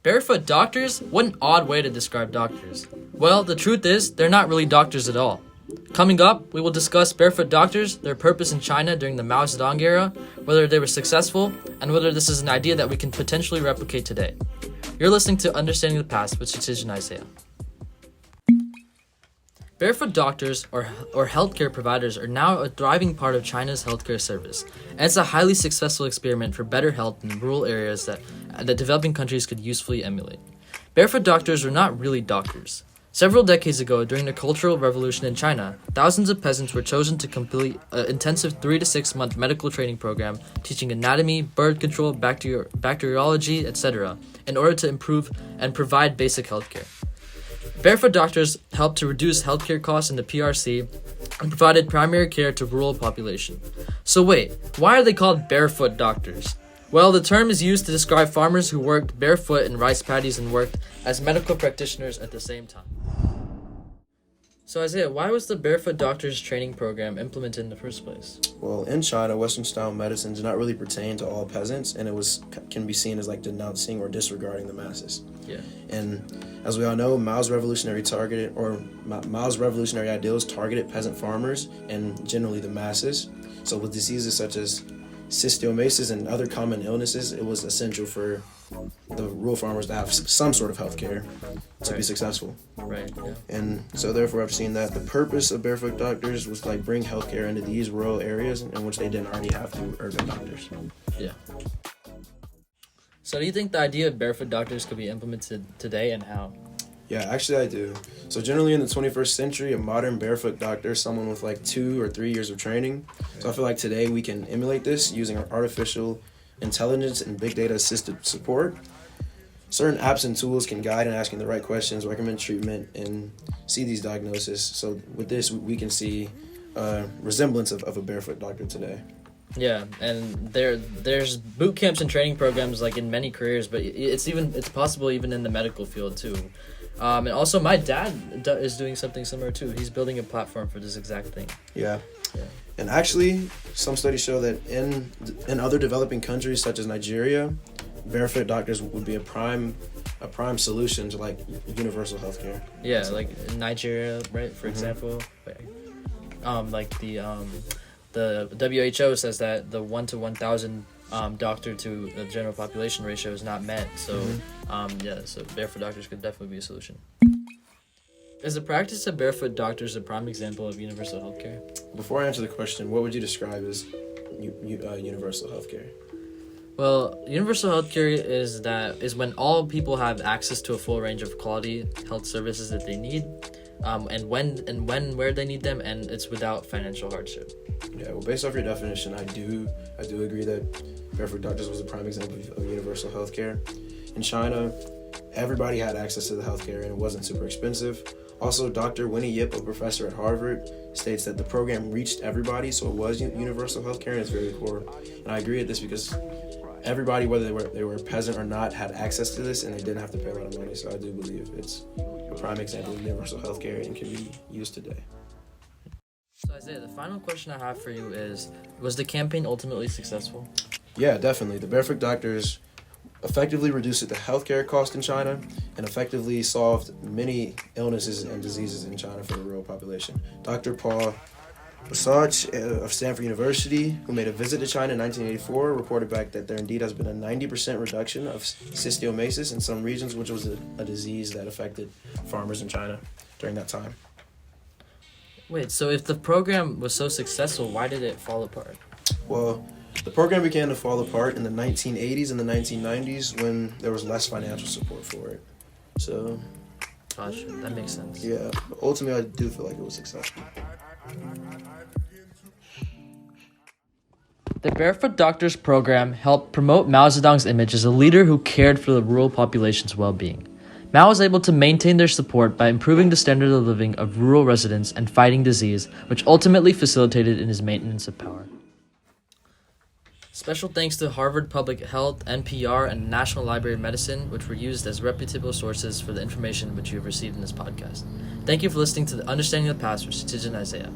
Barefoot doctors? What an odd way to describe doctors. Well, the truth is, they're not really doctors at all. Coming up, we will discuss barefoot doctors, their purpose in China during the Mao Zedong era, whether they were successful, and whether this is an idea that we can potentially replicate today. You're listening to Understanding the Past with Satish and Isaiah. Barefoot doctors, or healthcare providers, are now a thriving part of China's healthcare service, and it's a highly successful experiment for better health in rural areas that developing countries could usefully emulate. Barefoot doctors were not really doctors. Several decades ago, during the Cultural Revolution in China, thousands of peasants were chosen to complete an intensive 3 to 6 month medical training program teaching anatomy, birth control, bacteriology, etc., in order to improve and provide basic healthcare. Barefoot doctors helped to reduce healthcare costs in the PRC and provided primary care to rural population. So wait, why are they called barefoot doctors? Well, the term is used to describe farmers who worked barefoot in rice paddies and worked as medical practitioners at the same time. So Isaiah, why was the Barefoot Doctors Training Program implemented in the first place? Well, in China, Western-style medicine did not really pertain to all peasants, and it can be seen as like denouncing or disregarding the masses. Yeah. And as we all know, Mao's revolutionary ideals targeted peasant farmers and generally the masses. So with diseases such as cystomasis and other common illnesses, it was essential for the rural farmers to have some sort of health care to be successful. Right, yeah. And so therefore I've seen that the purpose of barefoot doctors was like bring healthcare into these rural areas in which they didn't already have through urban doctors. Yeah. So do you think the idea of barefoot doctors could be implemented today, and how? Yeah, actually I do. So generally in the 21st century, a modern barefoot doctor is someone with like 2 or 3 years of training. So I feel like today we can emulate this using our artificial intelligence and big data assisted support. Certain apps and tools can guide in asking the right questions, recommend treatment, and see these diagnoses. So with this, we can see a resemblance of a barefoot doctor today. Yeah, and there's boot camps and training programs like in many careers, but it's possible even in the medical field too. And also my dad is doing something similar too. He's building a platform for this exact thing. Yeah. And actually, some studies show that in other developing countries such as Nigeria, barefoot doctors would be a prime solution to like universal healthcare. Yeah, like in Nigeria, right? For example, like the WHO says that the 1 to 1,000 doctor to the general population ratio is not met. So so barefoot doctors could definitely be a solution. Is the practice of barefoot doctors a prime example of universal healthcare? Before I answer the question, what would you describe as universal healthcare? Well, universal healthcare is when all people have access to a full range of quality health services that they need, and where they need them, and it's without financial hardship. Yeah, well, based off your definition, I do agree that barefoot doctors was a prime example of universal healthcare. In China, everybody had access to the healthcare, and it wasn't super expensive. Also, Dr. Winnie Yip, a professor at Harvard, states that the program reached everybody, so it was universal healthcare, and it's very core. And I agree with this because everybody, whether they were a peasant or not, had access to this, and they didn't have to pay a lot of money. So I do believe it's a prime example of universal healthcare and can be used today. So Isaiah, the final question I have for you is, was the campaign ultimately successful? Yeah, definitely. The barefoot doctors effectively reduced the healthcare cost in China and effectively solved many illnesses and diseases in China for the rural population. Dr. Paul Basach of Stanford University, who made a visit to China in 1984, reported back that there indeed has been a 90% reduction of cystomasis in some regions, which was a disease that affected farmers in China during that time. Wait, so if the program was so successful, why did it fall apart? Well, the program began to fall apart in the 1980s and the 1990s when there was less financial support for it. So, Gotcha, that makes sense. yeah, but ultimately I do feel like it was successful. The Barefoot Doctors program helped promote Mao Zedong's image as a leader who cared for the rural population's well-being. Mao was able to maintain their support by improving the standard of living of rural residents and fighting disease, which ultimately facilitated in his maintenance of power. Special thanks to Harvard Public Health, NPR, and National Library of Medicine, which were used as reputable sources for the information which you have received in this podcast. Thank you for listening to the Understanding of the Past with Satish and Isaiah.